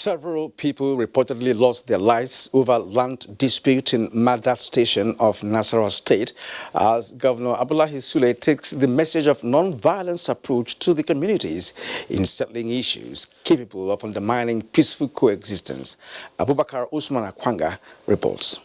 Several people reportedly lost their lives over land dispute in Madat station of Nasarawa State as Governor Abdullahi Sule takes the message of non-violence approach to the communities in settling issues capable of undermining peaceful coexistence. Abubakar Usman Akwanga reports.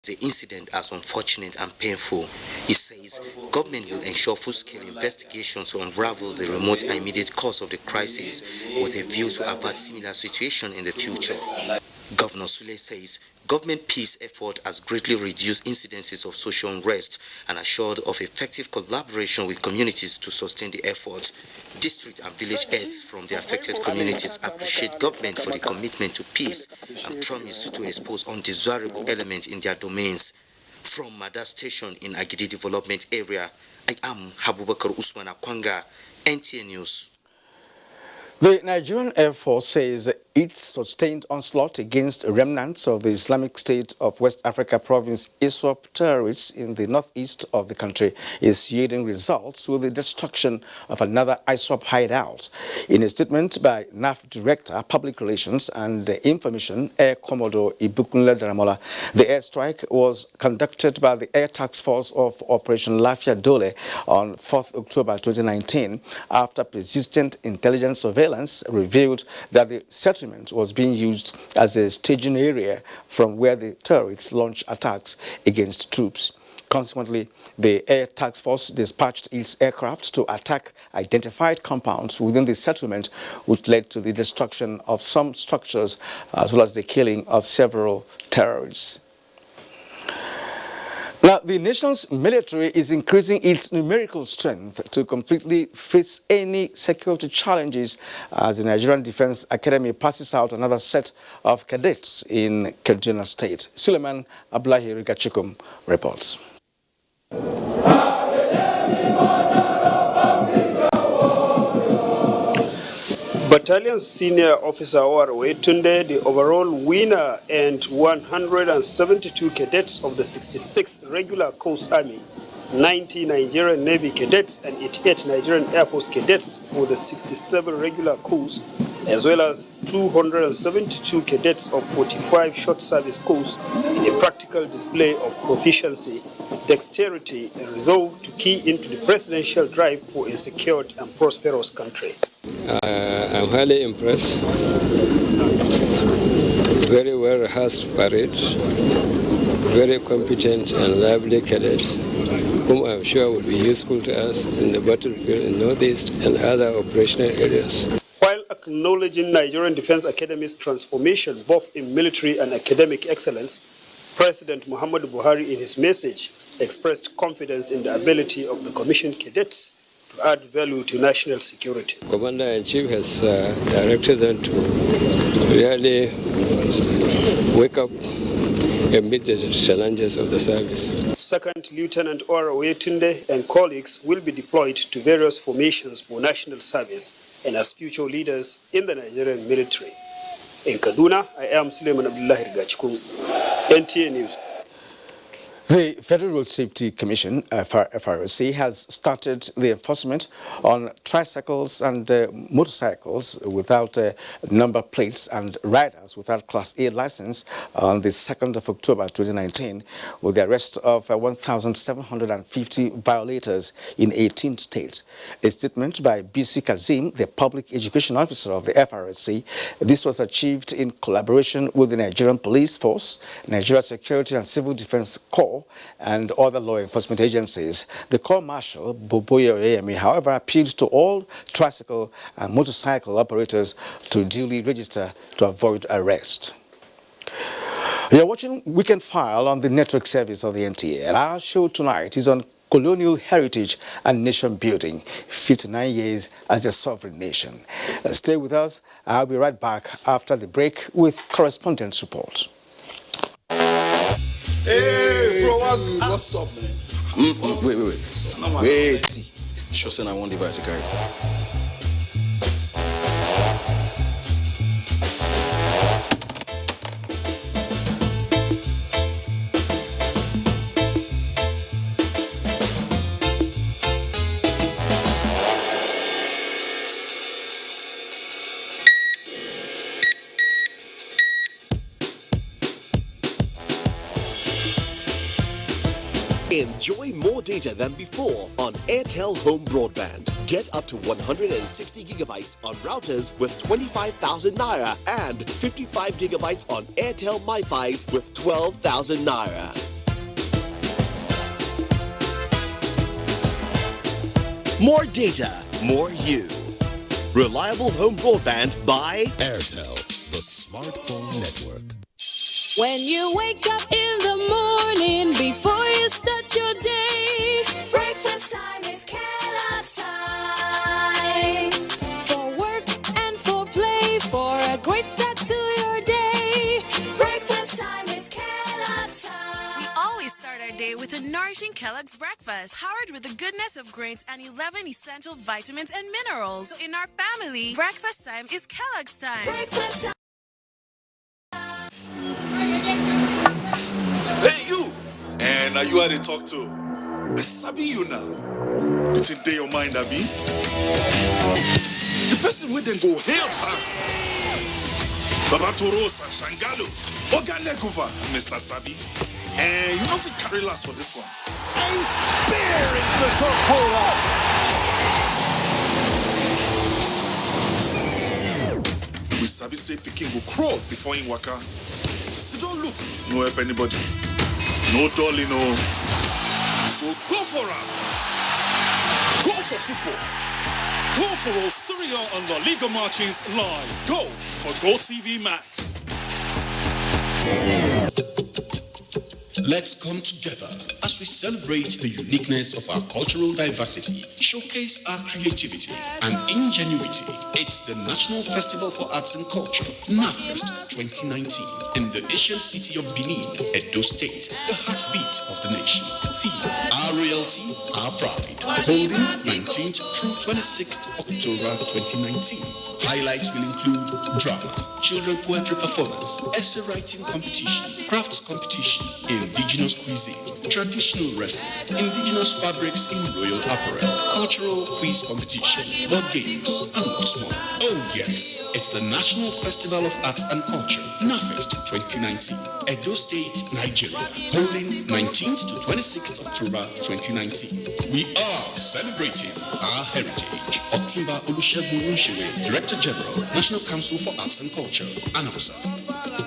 The incident as unfortunate and painful. He says government will ensure full-scale investigations to unravel the remote and immediate cause of the crisis with a view to avert similar situation in the future. Governor Sule says government peace effort has greatly reduced incidences of social unrest and assured of effective collaboration with communities to sustain the effort. District and village heads from the affected communities appreciate government for the commitment to peace and promise to expose undesirable elements in their domains. From Madat Station in Agidi Development Area, I am Abubakar Usman Akwanga, NTA News. The Nigerian Air Force says its sustained onslaught against remnants of the Islamic State of West Africa province ISWAP terrorists in the northeast of the country is yielding results with the destruction of another ISWAP hideout. In a statement by NAF Director, Public Relations and Information, Air Commodore Ibukunle Daramola, the airstrike was conducted by the Air Task Force of Operation Lafia Dole on 4th October 2019 after persistent intelligence surveillance revealed that the settlement was being used as a staging area from where the terrorists launched attacks against troops. Consequently, the Air Task Force dispatched its aircraft to attack identified compounds within the settlement, which led to the destruction of some structures as well as the killing of several terrorists. Now, the nation's military is increasing its numerical strength to completely face any security challenges as the Nigerian Defense Academy passes out another set of cadets in Kaduna State. Suleiman Abdullahi Rigachikum reports. Battalion Senior Officer Owarwe Tunde, the overall winner, and 172 cadets of the 66th Regular Coast Army, 90 Nigerian Navy cadets and 88 Nigerian Air Force cadets for the 67 Regular Coast, as well as 272 cadets of 45 short service course in a practical display of proficiency, dexterity, and resolve to key into the presidential drive for a secured and prosperous country. I'm highly impressed. Very well rehearsed parade, very competent and lively cadets, whom I'm sure will be useful to us in the battlefield in Northeast and other operational areas. While acknowledging Nigerian Defense Academy's transformation both in military and academic excellence, President Muhammadu Buhari in his message expressed confidence in the ability of the commissioned cadets to add value to national security. Commander-in-Chief has directed them to really wake up and meet the challenges of the service. Second Lieutenant Owarwe Tunde and colleagues will be deployed to various formations for national service and as future leaders in the Nigerian military. In Kaduna, I am Suleiman Abdullahi Rigachikum, NTA News. The Federal Road Safety Commission, FROC, has started the enforcement on tricycles and motorcycles without number plates and riders without Class A license on the 2nd of October 2019 with the arrest of 1,750 violators in 18 states. A statement by BC Kazim, the Public Education Officer of the FROC, this was achieved in collaboration with the Nigerian Police Force, Nigeria Security and Civil Defense Corps, and other law enforcement agencies. The Corps Marshal, Boboye Oyemi, however, appealed to all tricycle and motorcycle operators to duly register to avoid arrest. You're watching Weekend File on the network service of the NTA, and our show tonight is on colonial heritage and nation building, 59 years as a sovereign nation. Stay with us. I'll be right back after the break with correspondence report. Hey, bro, what's up, man? Wait. Sure, son, I want the bicycle. Enjoy more data than before on Airtel Home Broadband. Get up to 160 gigabytes on routers with 25,000 naira and 55 gigabytes on Airtel MiFi's with 12,000 naira. More data, more you. Reliable home broadband by Airtel, the smartphone network. When you wake up in the morning, before you start your day, breakfast time is Kellogg's time. For work and for play, for a great start to your day, breakfast time is Kellogg's time. We always start our day with a nourishing Kellogg's breakfast, powered with the goodness of grains and 11 essential vitamins and minerals. So in our family, breakfast time is Kellogg's time. Breakfast time. Hey, you! And are you how they talk to? Sabi you now. It's in day your mind, Abi. The person with them go hail us. Baba Toros and Shangalo. Oganekuva, Mr. Sabi. And you know if we carry last for this one. A spear into the top corner. We Sabi say Peking go crawl before in waka. So don't look, no help anybody. No dolly, no. So go for it. Go for football. Go for Osirio on La Liga Martins live. Go for GoTV Max. Let's come together as we celebrate the uniqueness of our cultural diversity, showcase our creativity and ingenuity. It's the National Festival for Arts and Culture, NAFFEST 2019, in the ancient city of Benin, Edo State, the heartbeat of the nation. Theme, our reality, our pride. Holding 19th through 26th October 2019. Highlights will include drama, children poetry performance, essay writing competition, crafts competition, indigenous cuisine, traditional wrestling, indigenous fabrics in royal apparel, cultural quiz competition, board games, and what's more. Oh yes, it's the National Festival of Arts and Culture, NAFFEST 2019, Edo State, Nigeria, holding 19th to 26th October 2019. We are celebrating our heritage. Otumba Olusegun Unshiwe, Director General, National Council for Arts and Culture, Announcer.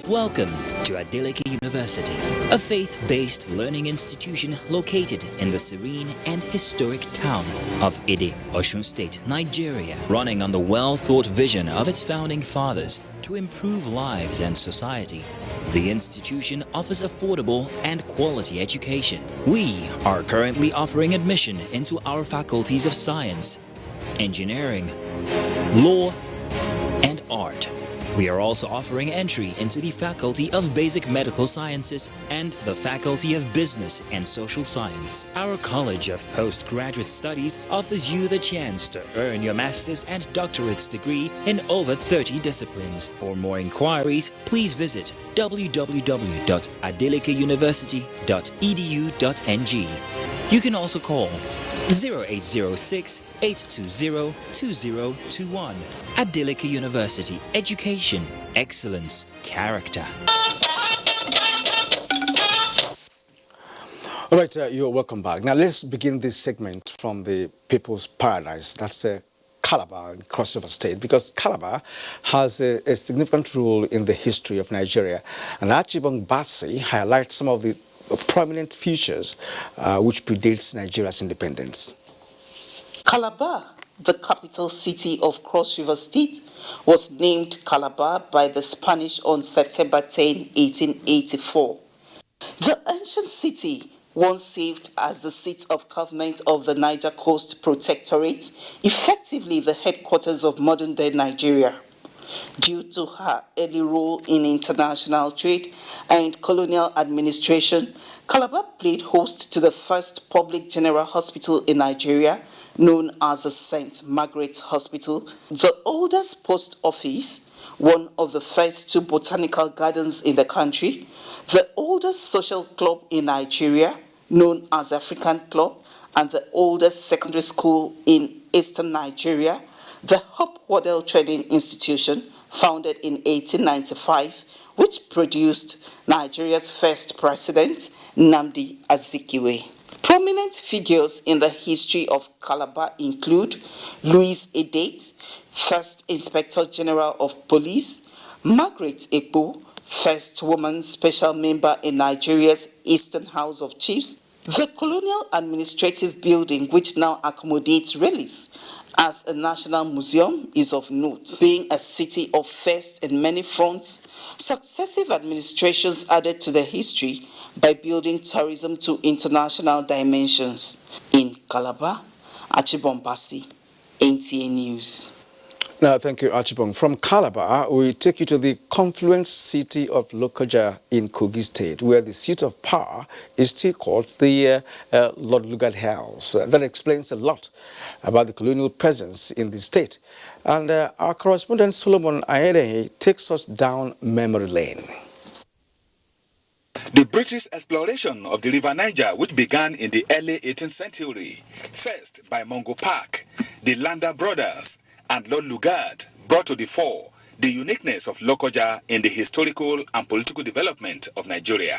Welcome to Adeleke University, a faith-based learning institution located in the serene and historic town of Ede, Osun State, Nigeria, running on the well-thought vision of its founding fathers to improve lives and society. The institution offers affordable and quality education. We are currently offering admission into our faculties of science, engineering, law, and art. We are also offering entry into the Faculty of Basic Medical Sciences and the Faculty of Business and Social Science. Our College of Postgraduate Studies offers you the chance to earn your master's and doctorate's degree in over 30 disciplines. For more inquiries, please visit www.adelikeuniversity.edu.ng. You can also call 0806-820-2021. Adeleke University, education, excellence, character. All right, you're welcome back. Now let's begin this segment from the People's Paradise. That's Calabar in Cross River State, because Calabar has a significant role in the history of Nigeria. And Archibong Bassey highlights some of the prominent features which predates Nigeria's independence. Calabar, the capital city of Cross River State, was named Calabar by the Spanish on September 10, 1884. The ancient city, once served as the seat of government of the Niger Coast Protectorate, effectively the headquarters of modern-day Nigeria. Due to her early role in international trade and colonial administration, Calabar played host to the first public general hospital in Nigeria, known as the St. Margaret's Hospital, the oldest post office, one of the first two botanical gardens in the country, the oldest social club in Nigeria, known as African Club, and the oldest secondary school in eastern Nigeria, the Hope Waddell Training Institution, founded in 1895, which produced Nigeria's first president, Nnamdi Azikiwe. Prominent figures in the history of Calabar include Louis Edate, First Inspector General of Police, Margaret Ekpo, first woman special member in Nigeria's Eastern House of Chiefs, the Colonial Administrative Building, which now accommodates relics as a national museum, is of note. Being a city of first in many fronts, successive administrations added to the history by building tourism to international dimensions. In Calabar, Achibombasi, NTA News. Now, thank you, Archibong. From Calabar, we take you to the confluence city of Lokoja in Kogi State, where the seat of power is still called the Lord Lugard House. That explains a lot about the colonial presence in the state. And our correspondent Solomon Ayedehe takes us down memory lane. The British exploration of the River Niger, which began in the early 18th century, first by Mungo Park, the Landa brothers, and Lord Lugard, brought to the fore the uniqueness of Lokoja in the historical and political development of Nigeria.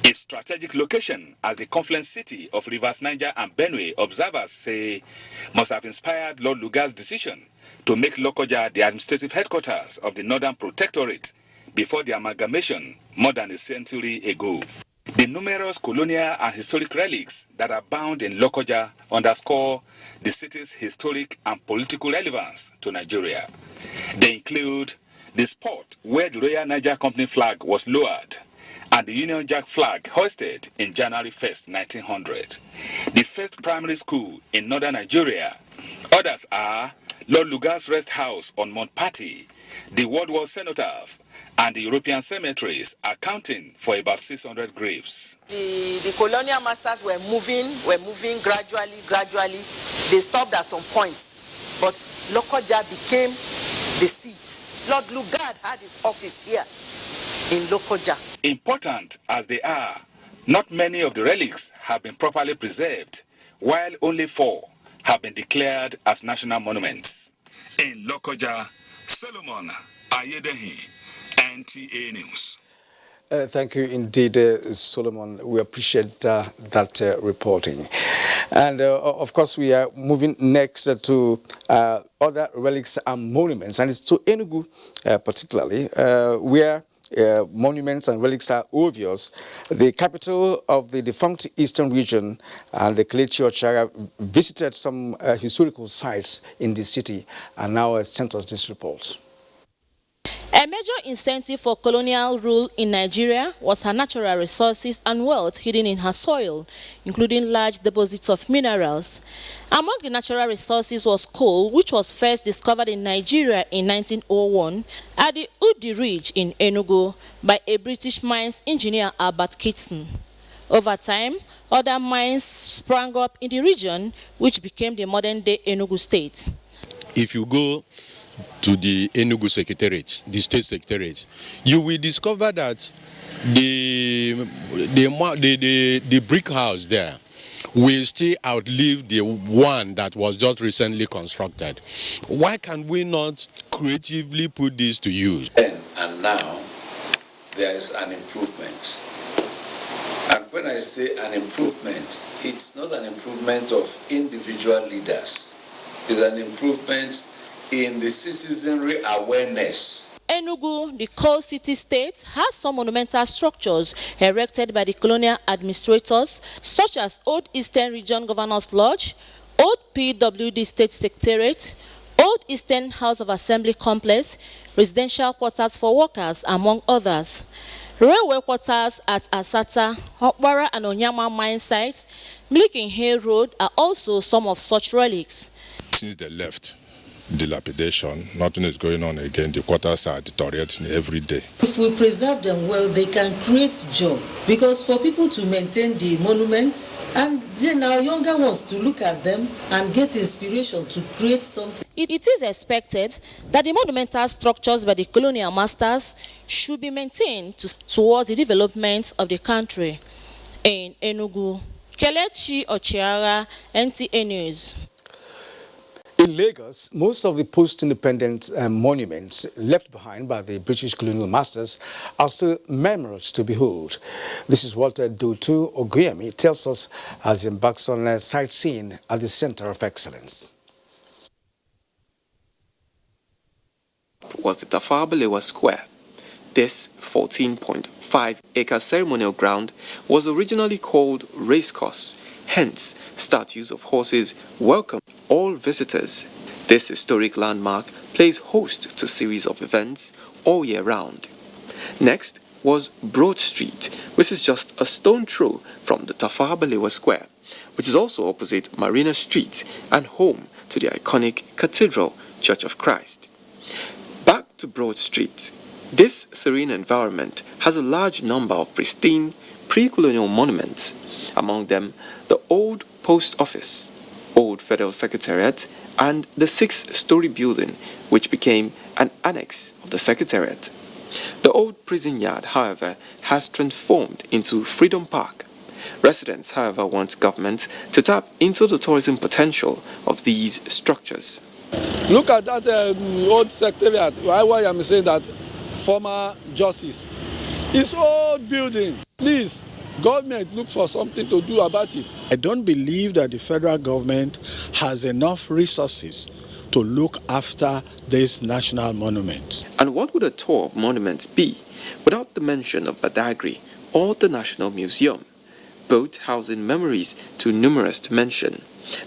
Its strategic location as the confluence city of rivers Niger and Benue, observers say, must have inspired Lord Lugard's decision to make Lokoja the administrative headquarters of the Northern Protectorate before the amalgamation more than a century ago. The numerous colonial and historic relics that are bound in Lokoja underscore the city's historic and political relevance to Nigeria. They include the spot where the Royal Niger Company flag was lowered and the Union Jack flag hoisted in January 1st, 1900. The first primary school in northern Nigeria. Others are Lord Lugard's Rest House on Mount Patti, the World War Cenotaph, and the European cemeteries, accounting for about 600 graves. The colonial masters were moving gradually. They stopped at some points, but Lokoja became the seat. Lord Lugard had his office here in Lokoja. Important as they are, not many of the relics have been properly preserved, while only 4 have been declared as national monuments. In Lokoja, Solomon Ayedehe, NTA News. Thank you indeed, Solomon. We appreciate that reporting. And of course, we are moving next to other relics and monuments, and it's to Enugu particularly, where monuments and relics are obvious. The capital of the defunct eastern region, and the Kelechi Ochiagha visited some historical sites in the city, and now sent us this report. A major incentive for colonial rule in Nigeria was her natural resources and wealth hidden in her soil, including large deposits of minerals. Among the natural resources was coal, which was first discovered in Nigeria in 1901 at the Udi Ridge in Enugu by a British mines engineer, Albert Kitson. Over time, other mines sprang up in the region, which became the modern-day Enugu state. If you go to the Enugu Secretariat, the State Secretariat, you will discover that the brick house there will still outlive the one that was just recently constructed. Why can we not creatively put this to use? Then and now, there is an improvement. And when I say an improvement, it's not an improvement of individual leaders. It's an improvement in the citizenry awareness. Enugu, the coal city state, has some monumental structures erected by the colonial administrators, such as Old Eastern Region Governor's Lodge, Old PWD State Secretariat, Old Eastern House of Assembly Complex, residential quarters for workers, among others. Railway quarters at Asata, Okpara and Onyama mine sites, Mlikin Hill Road are also some of such relics. Since they left, dilapidation, nothing is going on again. The quarters are deteriorating every day. If we preserve them well, they can create jobs. Because for people to maintain the monuments, and then our younger ones to look at them and get inspiration to create something. It is expected that the monumental structures by the colonial masters should be maintained towards the development of the country. In Enugu, Kelechi Ochiagha, NTA News. In Lagos, most of the post-independent monuments left behind by the British colonial masters are still memorable to behold. This is what Dotu Oguyemi tells us as he embarks on sightseeing at the Center of Excellence. Was the Tafawa Balewa Square. This 14.5-acre ceremonial ground was originally called Racecourse, hence statues of horses welcome all visitors. This historic landmark plays host to a series of events all year round. Next was Broad Street, which is just a stone throw from the Tafawa Balewa Square, which is also opposite Marina Street and home to the iconic Cathedral Church of Christ. Back to Broad Street. This serene environment has a large number of pristine pre-colonial monuments, among them the old post office, old federal secretariat, and the 6-story building which became an annex of the secretariat. The old prison yard, however, has transformed into Freedom Park. Residents, however, want government to tap into the tourism potential of these structures. Look at that old secretariat. Why I'm saying that former justice. It's old building. Please, government look for something to do about it. I don't believe that the federal government has enough resources to look after these national monuments. And what would a tour of monuments be without the mention of Badagry or the National Museum, both housing memories too numerous to mention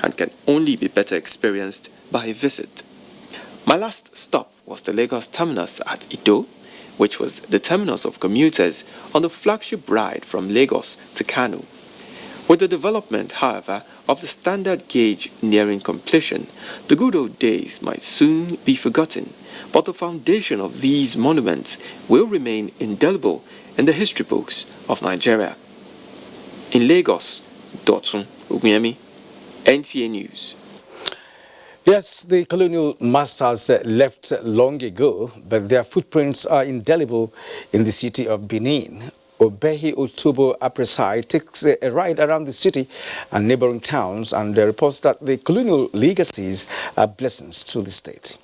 and can only be better experienced by a visit. My last stop was the Lagos terminus at Ido, which was the terminus of commuters on the flagship ride from Lagos to Kano. With the development, however, of the standard gauge nearing completion, the good old days might soon be forgotten, but the foundation of these monuments will remain indelible in the history books of Nigeria. In Lagos, Dotun Oguyemi, NTA News. Yes, the colonial masters left long ago, but their footprints are indelible in the city of Benin. Obehi Otobo Apresai takes a ride around the city and neighboring towns and reports that the colonial legacies are blessings to the state.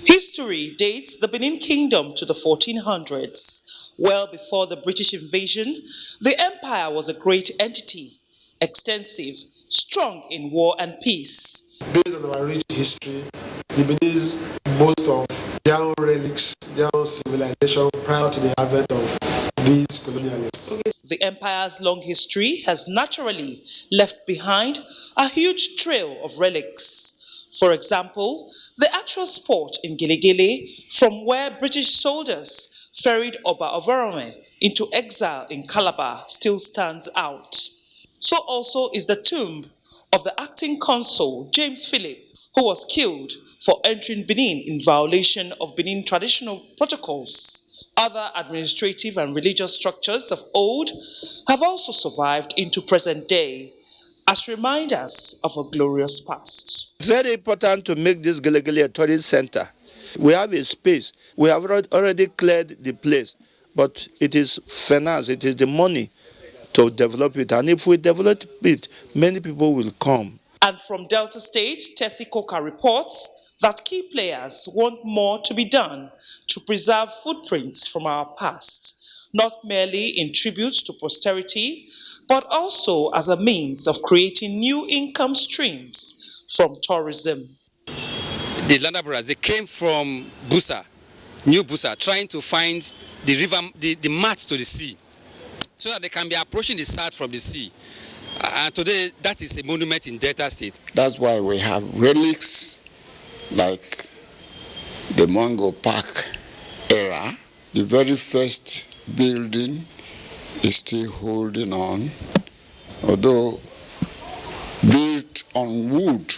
History dates the Benin Kingdom to the 1400s. Well before the British invasion, the empire was a great entity, extensive, strong in war and peace. Based on our rich history, the Beninese boast of their own relics, their own civilization prior to the advent of these colonialists. The empire's long history has naturally left behind a huge trail of relics. For example, the actual spot in Gelegele, from where British soldiers ferried Oba Ovarome into exile in Calabar, still stands out. So also is the tomb of the acting consul James Philip, who was killed for entering Benin in violation of Benin traditional protocols. Other administrative and religious structures of old have also survived into present day as reminders of a glorious past. Very important to make this Gelegele a tourist center. We have a space. We have already cleared the place, but it is finance, it is the money to develop it. And if we develop it, many people will come. And from Delta State, Tessie Coker reports that key players want more to be done to preserve footprints from our past, not merely in tribute to posterity, but also as a means of creating new income streams from tourism. The Landa brothers, they came from Busa, New Busa, trying to find the river, the mats to the sea, so that they can be approaching the south from the sea. And today, that is a monument in Delta State. That's why we have relics like the Mango Park era. The very first building is still holding on, although built on wood.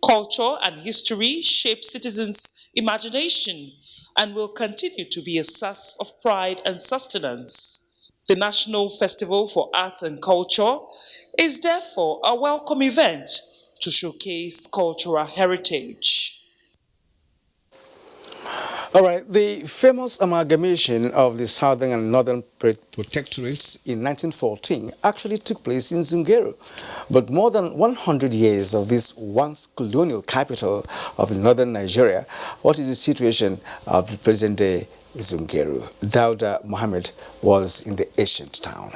Culture and history shape citizens' imagination and will continue to be a source of pride and sustenance. The National Festival for Arts and Culture is therefore a welcome event to showcase cultural heritage. All right, the famous amalgamation of the southern and northern protectorates in 1914 actually took place in Zungeru. But more than 100 years of this once colonial capital of northern Nigeria, what is the situation of the present-day Zungeru? Dauda Mohammed was in the ancient town.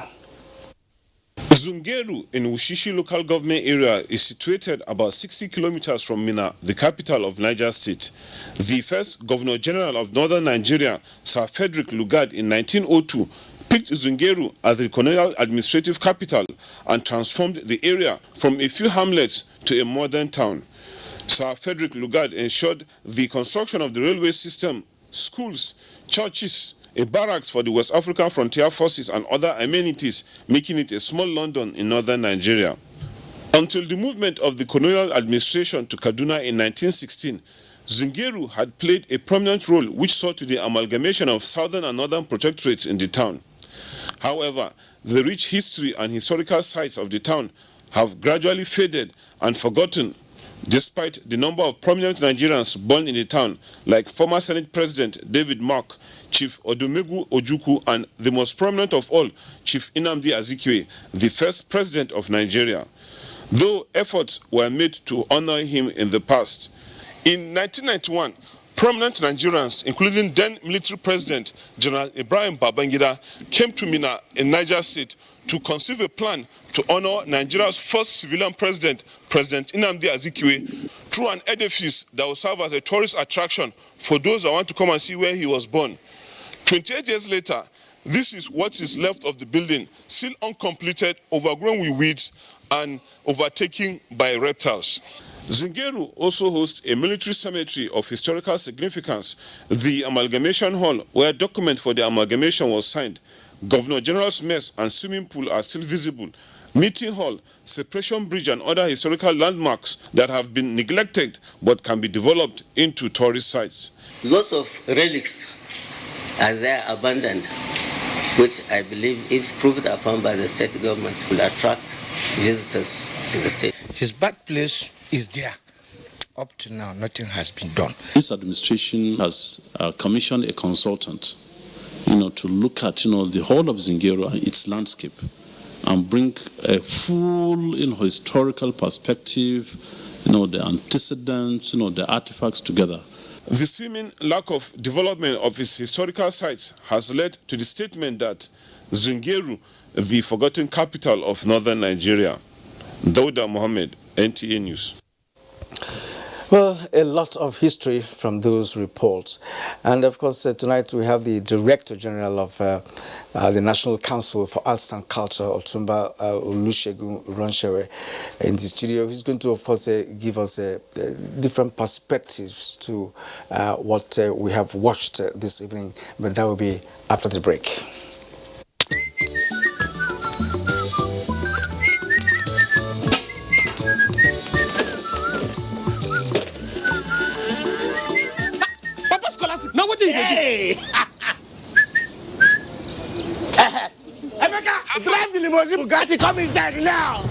Zungeru in Wushishi local government area is situated about 60 kilometers from Minna, the capital of Niger State. The first Governor General of Northern Nigeria, Sir Frederick Lugard, in 1902 picked Zungeru as the colonial administrative capital and transformed the area from a few hamlets to a modern town. Sir Frederick Lugard ensured the construction of the railway system, schools, churches, a barracks for the West African Frontier Forces and other amenities, making it a small London in northern Nigeria. Until the movement of the colonial administration to Kaduna in 1916, Zungeru had played a prominent role which saw to the amalgamation of southern and northern protectorates in the town. However, the rich history and historical sites of the town have gradually faded and forgotten, despite the number of prominent Nigerians born in the town, like former Senate President David Mark, Chief Odumegu Ojukwu, and the most prominent of all, Chief Nnamdi Azikiwe, the first president of Nigeria, though efforts were made to honor him in the past. In 1991, prominent Nigerians, including then military president General Ibrahim Babangida, came to Minna in Niger State to conceive a plan to honor Nigeria's first civilian president, President Nnamdi Azikiwe, through an edifice that will serve as a tourist attraction for those that want to come and see where he was born. 28 years later, this is what is left of the building, still uncompleted, overgrown with weeds and overtaken by reptiles. Zungeru also hosts a military cemetery of historical significance, the Amalgamation Hall, where a document for the amalgamation was signed. Governor General's mess and swimming pool are still visible. Meeting hall, separation bridge and other historical landmarks that have been neglected but can be developed into tourist sites. Lots of relics are there abandoned, which I believe, if proved upon by the state government, will attract visitors to the state. His birthplace is there. Up to now, nothing has been done. This administration has commissioned a consultant, to look at, the whole of Zungeru and its landscape and bring a full, historical perspective, the antecedents, the artifacts together. The seeming lack of development of its historical sites has led to the statement that Zungeru, the forgotten capital of northern Nigeria. Dauda Mohammed, NTA News. Well, a lot of history from those reports. And of course, tonight we have the Director General of the National Council for Arts and Culture, Otumba Olusegun Ronshere, in the studio. He's going to, of course, give us different perspectives to what we have watched this evening, but that will be after the break. Hey! Emeka, drive the limousine Bugatti, come inside now!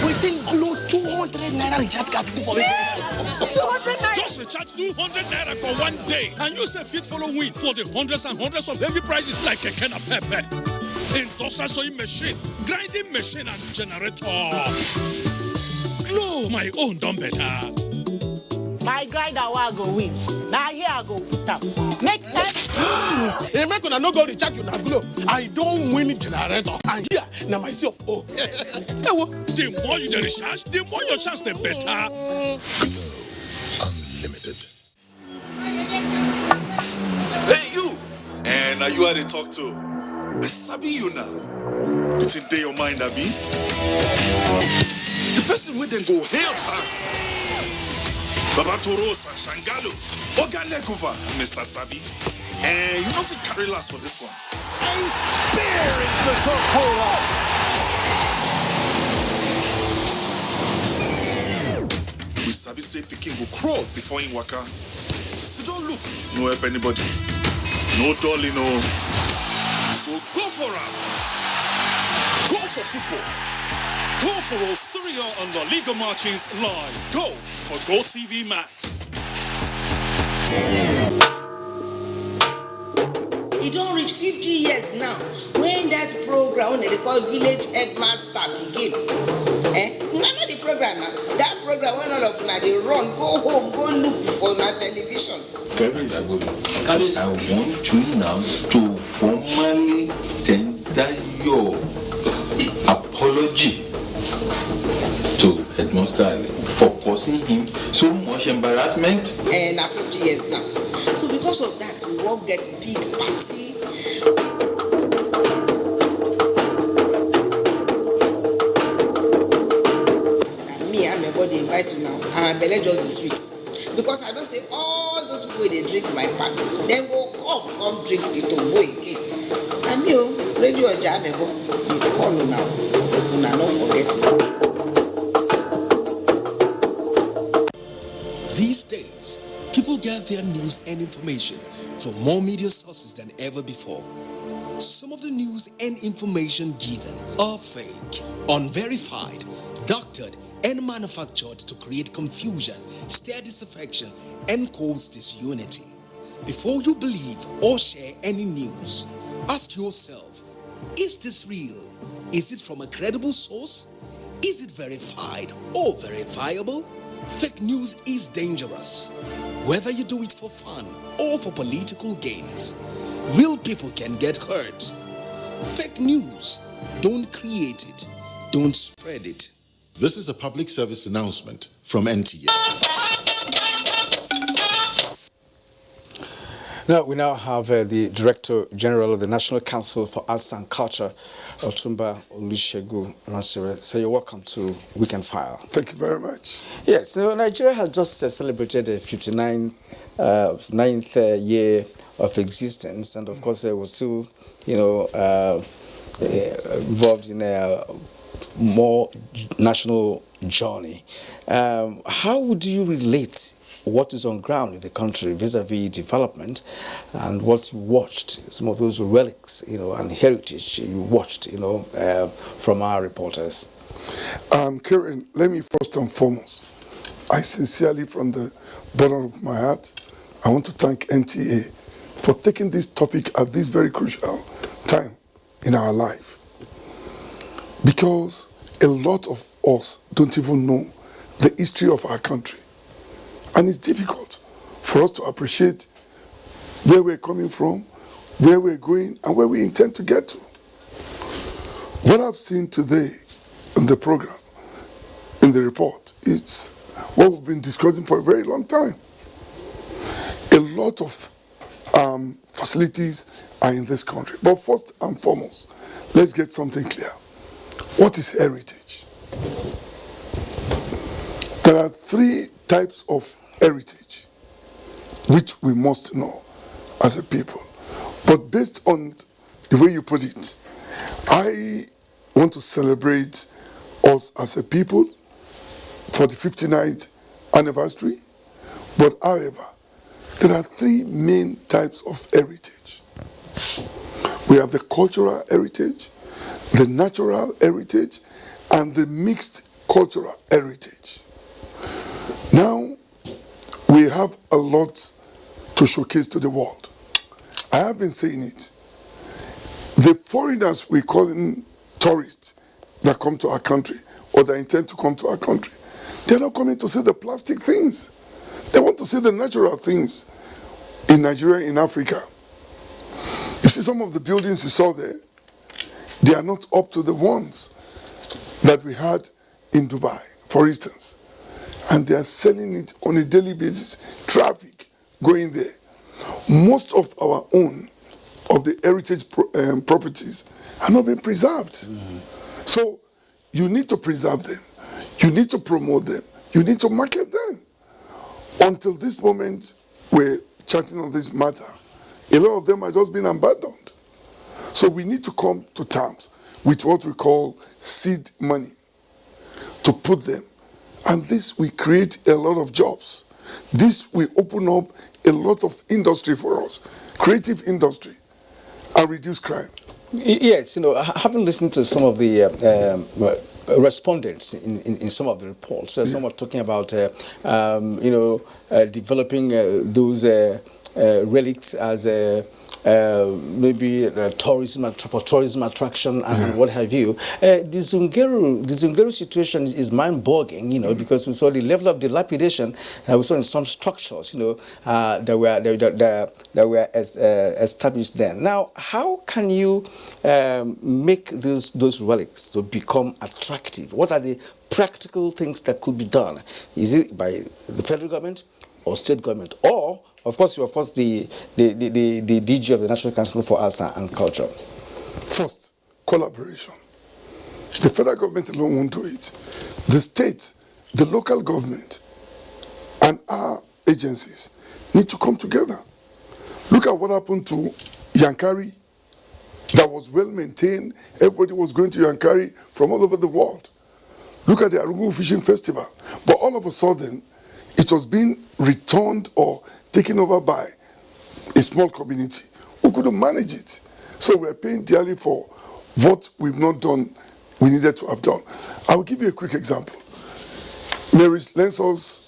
Waiting below 200 naira recharge card for me. 200 naira? Just recharge 200 naira for 1 day, and you say fit follow win for the hundreds and hundreds of heavy prizes like a can of pepper, industrial sewing machine, grinding machine, and generator. Glow, my own done better. My grinder will go win. Now here I go put up. Make that. Hey, make una no go recharge una Glow. I don't win generator. And here, now myself. Oh. The more you recharge, the more your chance, the better. Glow Unlimited. Hey, you. And now you are the talk to. I sabi you now. It's in your mind, Abi. The person with them go help us. Baba Torosa, Shangalo, Ogalekuva, Mr. Sabi. And you know if we carry last for this one. A spear into the top corner. We Sabi say Peking will crawl before in waka. So don't look, no help anybody. No dolly, no. So go for it. Go for football. Go for all Serie A and La Liga matches live. Go for GoTV Max. E don reach 50 years now when that program wey they call village headmaster begin. None of the program now. That program when all of una dey run go home go look for na television. I want you now to formally tender your apology to Headmaster for causing him so much embarrassment. Na 50 years now. So because of that, we won't get big party. Me and my body invite you now, and my belly just the sweet. Because I don't say all those people they drink my palm, then go come drink the tombo again. And me, radio jam, they call you now. They could not forget it. These days, people get their news and information from more media sources than ever before. Some of the news and information given are fake, unverified, doctored, and manufactured to create confusion, stir disaffection, and cause disunity. Before you believe or share any news, ask yourself, is this real? Is it from a credible source? Is it verified or verifiable? Fake news is dangerous. Whether you do it for fun or for political gains, real people can get hurt. Fake news, don't create it, don't spread it. This is a public service announcement from NTA. Now, we now have the Director General of the National Council for Arts and Culture, Otumba Olusegun Ransire. So you're welcome to Weekend File. Thank you very much. Yes, so Nigeria has just celebrated the 59th year of existence, and of course, we're still, involved in a more national journey. How would you relate what is on ground in the country vis-a-vis development and what you watched, some of those relics, and heritage you watched, from our reporters? Karen, let me first and foremost, I sincerely, from the bottom of my heart, I want to thank NTA for taking this topic at this very crucial time in our life. Because a lot of us don't even know the history of our country. And it's difficult for us to appreciate where we're coming from, where we're going, and where we intend to get to. What I've seen today in the program, in the report, it's what we've been discussing for a very long time. A lot of facilities are in this country. But first and foremost, let's get something clear. What is heritage? There are three types of heritage which we must know as a people. But based on the way you put it, I want to celebrate us as a people for the 59th anniversary. But however, there are three main types of heritage. We have the cultural heritage, the natural heritage, and the mixed cultural heritage. Now, we have a lot to showcase to the world. I have been saying it. The foreigners we call in tourists that come to our country or that intend to come to our country, they're not coming to see the plastic things. They want to see the natural things in Nigeria, in Africa. You see some of the buildings you saw there, they are not up to the ones that we had in Dubai, for instance. And they are selling it on a daily basis. Traffic going there. Most of our own, of the heritage properties, are not being preserved. Mm-hmm. So you need to preserve them. You need to promote them. You need to market them. Until this moment, we're chatting on this matter. A lot of them are just being abandoned. So we need to come to terms with what we call seed money to put them. And this will create a lot of jobs. This will open up a lot of industry for us, creative industry, and reduce crime. Yes, having listened to some of the respondents in some of the reports. Some are talking about, developing those relics as maybe tourism attraction and what have you. The Zungeru situation is mind-boggling, because we saw the level of dilapidation we saw in some structures, that were established then. Now, how can you make those relics to become attractive? What are the practical things that could be done? Is it by the federal government or state government, or of course, the DG of the National Council for Arts and Culture? First, collaboration. The federal government alone won't do it. The state, the local government, and our agencies need to come together. Look at what happened to Yankari. That was well maintained. Everybody was going to Yankari from all over the world. Look at the Arungu Fishing Festival. But all of a sudden, it was being returned or taken over by a small community who couldn't manage it. So we're paying dearly for what we've not done, we needed to have done. I'll give you a quick example. Mary Lensol's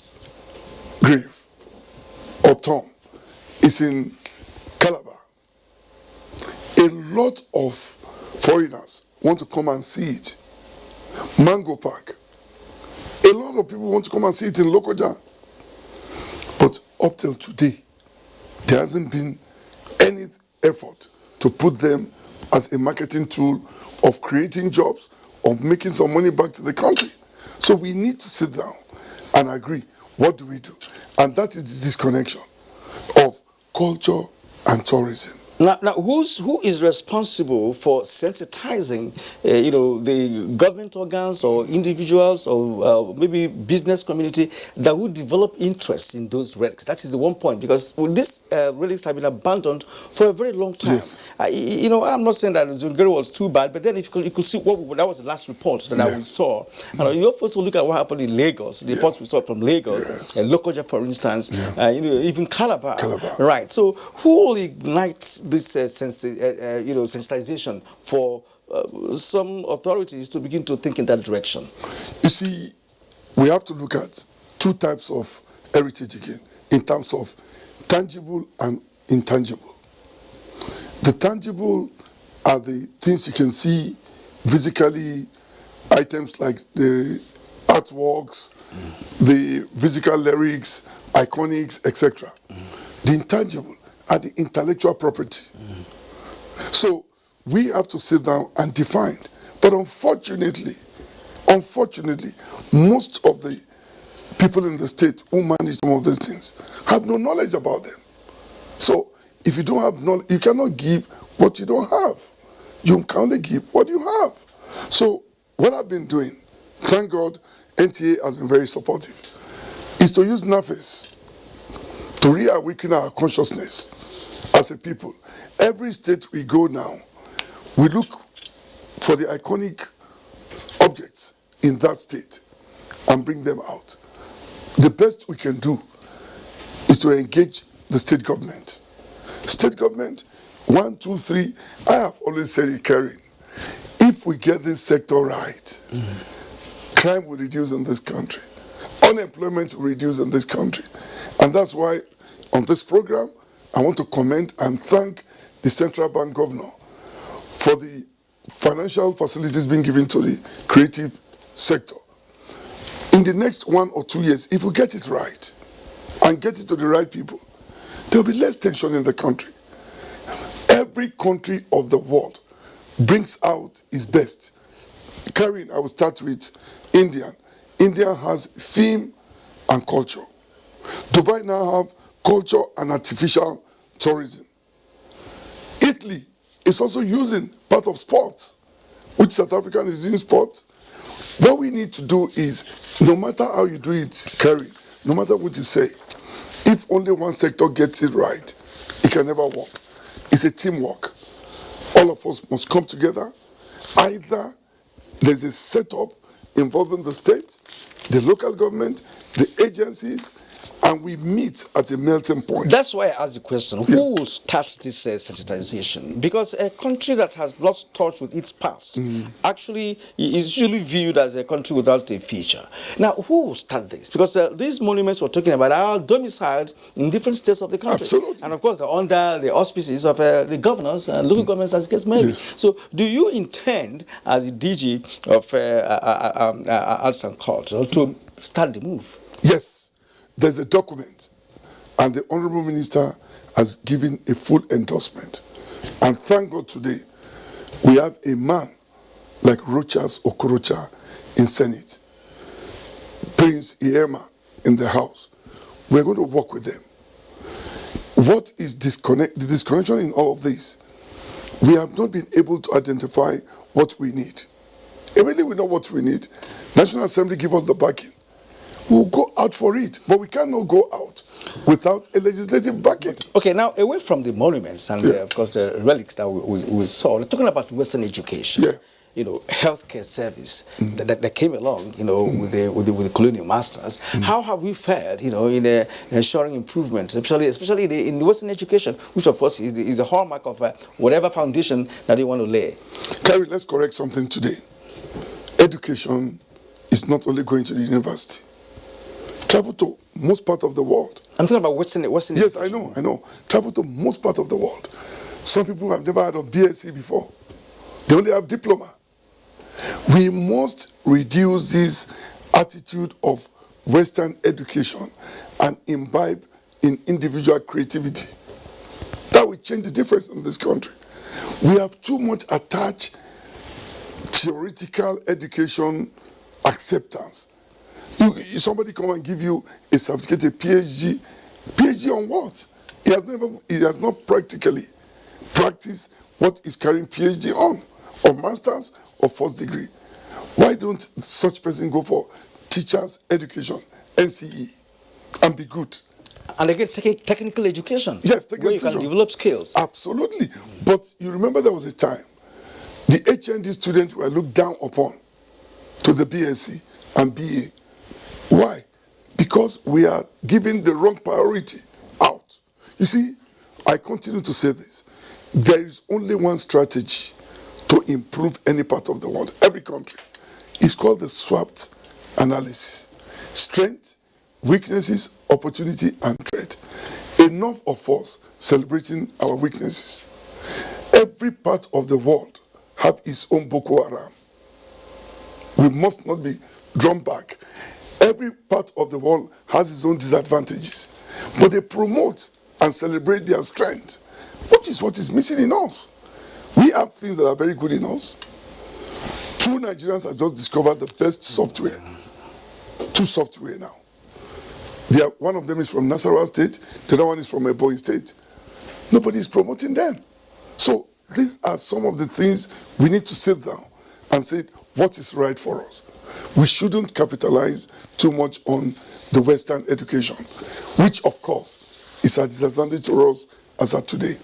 grave, or tomb, is in Calabar. A lot of foreigners want to come and see it. Mango Park. A lot of people want to come and see it in Lokoja. But up till today, there hasn't been any effort to put them as a marketing tool of creating jobs, of making some money back to the country. So we need to sit down and agree, what do we do? And that is the disconnection of culture and tourism. Now, who is responsible for sensitizing, the government organs or individuals or maybe business community that would develop interest in those relics? That is the one point, because these relics have been abandoned for a very long time. Yes. I'm not saying that Zungeru was too bad, but then if you could see that was the last report that we saw. You also look at what happened in Lagos, the reports we saw from Lagos, Lokoja, for instance, even Calabar. Right. So who will ignite this sensitization for some authorities to begin to think in that direction? You see, we have to look at two types of heritage again, in terms of tangible and intangible. The tangible are the things you can see physically, items like the artworks, the physical lyrics, iconics, etc. The intangible are the intellectual property. So we have to sit down and define. But unfortunately, most of the people in the state who manage some of these things have no knowledge about them. So if you don't have knowledge, you cannot give what you don't have. You can only give what you have. So what I've been doing, thank God, NTA has been very supportive, is to use NAFES to reawaken our consciousness as a people. Every state we go now, we look for the iconic objects in that state and bring them out. The best we can do is to engage the state government. State government, 1, 2, 3, I have always said it, Karen, if we get this sector right, crime will reduce in this country. Unemployment will reduce in this country. And that's why on this program, I want to commend and thank the Central Bank Governor for the financial facilities being given to the creative sector. In the next 1 or 2 years, if we get it right and get it to the right people, there will be less tension in the country. Every country of the world brings out its best. Karen, I will start with India. India has film and culture. Dubai now have culture and artificial tourism. Italy is also using part of sport, which South Africa is in sport. What we need to do is, no matter how you do it, Karen, no matter what you say, if only one sector gets it right, it can never work. It's a teamwork. All of us must come together. Either there's a setup involving the state, the local government, the agencies, and we meet at a melting point. That's why I asked the question, who will start this sensitization? Because a country that has lost touch with its past actually is usually viewed as a country without a future. Now, who will start this? Because these monuments we're talking about are domiciled in different states of the country. Absolutely. And of course, they're under the auspices of the governors and local governments, as the case may be. So, do you intend, as the DG of Arts and Culture, to start the move? Yes, there's a document, and the Honorable Minister has given a full endorsement. And thank God today, we have a man like Rochas Okorocha in Senate, Prince Iyema in the House. We're going to work with them. What is the disconnection in all of this? We have not been able to identify what we need. Immediately we know what we need. National Assembly give us the backing. We'll go out for it, but we cannot go out without a legislative backing. Okay, now away from the monuments and of course the relics that we saw, we're talking about Western education. You know, healthcare service that came along, you know, with the colonial masters. How have we fared, you know, in ensuring improvement, especially in Western education, which of course is the hallmark of whatever foundation that you want to lay? Kerry, let's correct something today. Education is not only going to the university. Travel to most part of the world. I'm talking about Western Yes, education. I know. Travel to most part of the world. Some people have never heard of BSc before. They only have diploma. We must reduce this attitude of Western education and imbibe in individual creativity. That will change the difference in this country. We have too much attached theoretical education acceptance. Somebody come and give you a certificate, a PhD. PhD on what? He has not practically practiced what he's carrying PhD on, or master's or first degree. Why don't such person go for teachers education, NCE, and be good? And again, technical education. Yes, technical where you can develop skills. Absolutely. But you remember there was a time the HND students were looked down upon to the BSc and BA. Why? Because we are giving the wrong priority out. You see, I continue to say this. There is only one strategy to improve any part of the world, every country. It's called the SWOT analysis. Strength, weaknesses, opportunity, and threat. Enough of us celebrating our weaknesses. Every part of the world have its own Boko Haram. We must not be drawn back. Every part of the world has its own disadvantages, but they promote and celebrate their strength, which is what is missing in us. We have things that are very good in us. 2 Nigerians have just discovered the best software. 2 software now. One of them is from Nasarawa State, the other one is from Ebonyi State. Nobody is promoting them. So these are some of the things we need to sit down and say, what is right for us? We shouldn't capitalize too much on the Western education, which of course is a disadvantage to us as of today.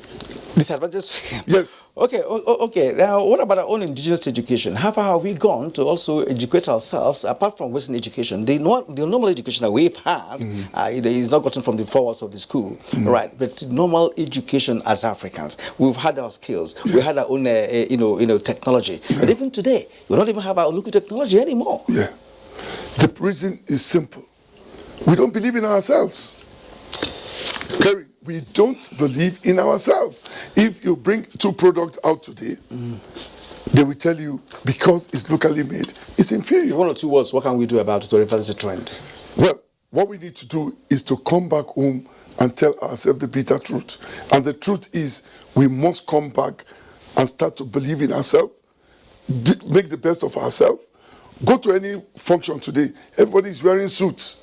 Disadvantage? Yes. Okay. Now, what about our own indigenous education? How far have we gone to also educate ourselves, apart from Western education? The normal education that we've had is not gotten from the 4 walls of the school, right? But normal education as Africans, we've had our skills, we had our own, technology. But even today, we don't even have our local technology anymore. Yeah. The reason is simple. We don't believe in ourselves. Kerry, we don't believe in ourselves. If you bring 2 products out today, they will tell you because it's locally made, it's inferior. 1 or 2 words, what can we do about it to reverse the trend? Well, what we need to do is to come back home and tell ourselves the bitter truth. And the truth is, we must come back and start to believe in ourselves, make the best of ourselves. Go to any function today, everybody is wearing suits.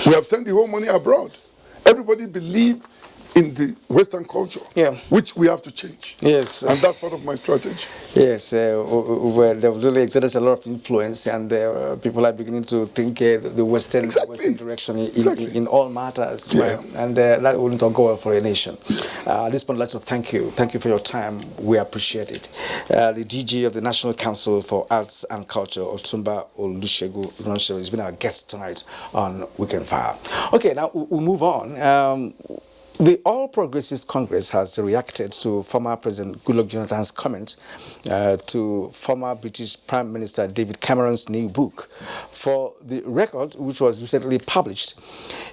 We have sent the whole money abroad. Everybody believe in the Western culture, which we have to change. Yes. And that's part of my strategy. Yes, they've really exerted a lot of influence, and people are beginning to think the Western direction in all matters. Yeah. Right? And that wouldn't go well for a nation. At this point, I'd like to thank you. Thank you for your time. We appreciate it. The DG of the National Council for Arts and Culture, Otumba Olusegun Ronshiro, has been our guest tonight on Weekend Fire. Okay, now we'll move on. The All Progressives Congress has reacted to former President Goodluck Jonathan's comment to former British Prime Minister David Cameron's new book. For the record, which was recently published,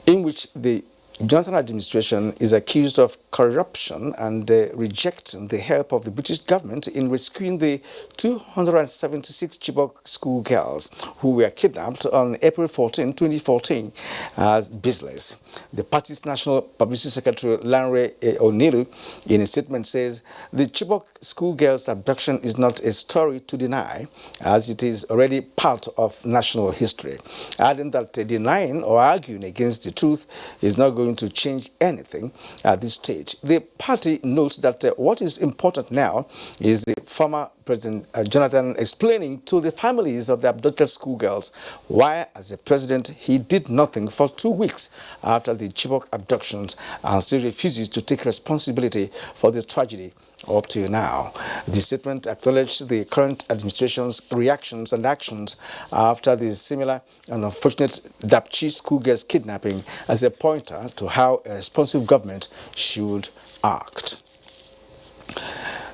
in which the Johnson administration is accused of corruption and rejecting the help of the British government in rescuing the 276 Chibok schoolgirls who were kidnapped on April 14, 2014 as baseless. The party's National Publicity Secretary Lanre Oniru in a statement says the Chibok schoolgirls' abduction is not a story to deny, as it is already part of national history, adding that denying or arguing against the truth is not going to change anything at this stage. The party notes that what is important now is the former President Jonathan explaining to the families of the abducted schoolgirls why, as a president, he did nothing for 2 weeks after the Chibok abductions and still refuses to take responsibility for the tragedy up to now. The statement acknowledged the current administration's reactions and actions after the similar and unfortunate Dapchi schoolgirls kidnapping as a pointer to how a responsive government should act.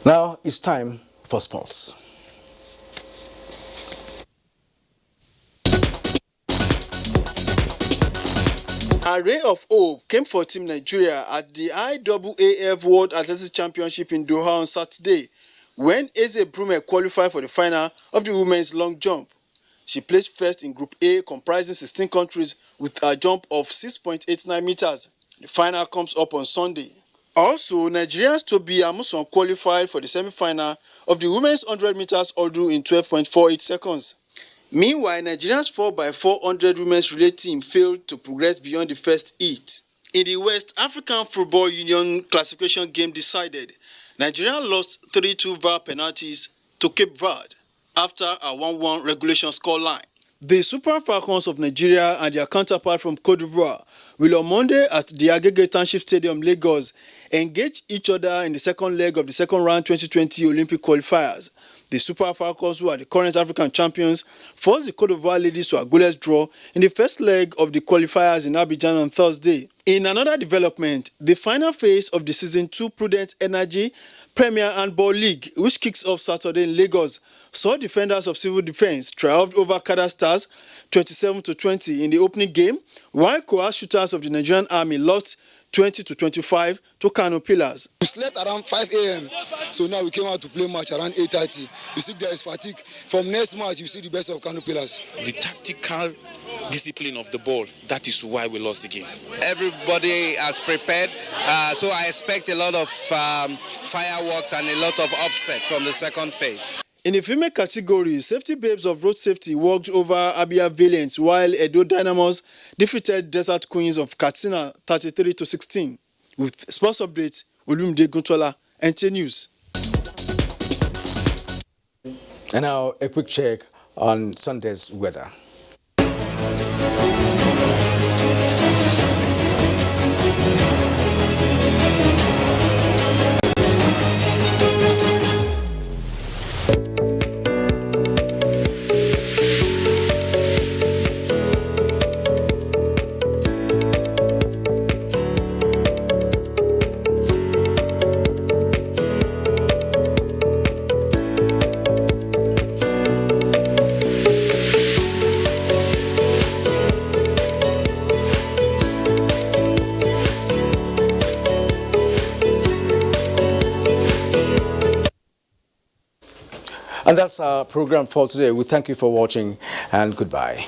Now it's time for sports. A ray of hope came for Team Nigeria at the IAAF World Athletics Championship in Doha on Saturday when Eze Brume qualified for the final of the women's long jump. She placed first in Group A, comprising 16 countries, with a jump of 6.89 meters. The final comes up on Sunday. Also, Nigeria's Tobi Amuson qualified for the semi-final of the women's 100 meters hurdle in 12.48 seconds. Meanwhile, Nigeria's 4x400 women's relay team failed to progress beyond the first heat. In the West African Football Union classification game decided, Nigeria lost 3-2 via penalties to Cape Verde after a 1-1 regulation scoreline. The Super Falcons of Nigeria and their counterpart from Cote d'Ivoire will on Monday at the Agege Township Stadium, Lagos, engage each other in the second leg of the second round 2020 Olympic qualifiers. The Super Falcons, who are the current African champions, forced the Cote d'Ivoire ladies to a goalless draw in the first leg of the qualifiers in Abidjan on Thursday. In another development, the final phase of the Season 2 Prudent Energy Premier Handball League, which kicks off Saturday in Lagos, saw defenders of Civil Defence triumphed over Kada Stars 27-20 in the opening game, while Coas shooters of the Nigerian Army lost 20-25 to Kano Pillars. We slept around 5 a.m. so now we came out to play match around 8:30. You see there is fatigue. From next match, you see the best of Kano Pillars. The tactical discipline of the ball, that is why we lost the game. Everybody has prepared, so I expect a lot of fireworks and a lot of upset from the second phase. In the female category, Safety Babes of Road Safety walked over Abia Valiants, while Edo Dynamos defeated Desert Queens of Katsina 33-16. With sports updates, Olumide Guntola, NT News. And now a quick check on Sunday's weather. And that's our program for today. We thank you for watching and goodbye.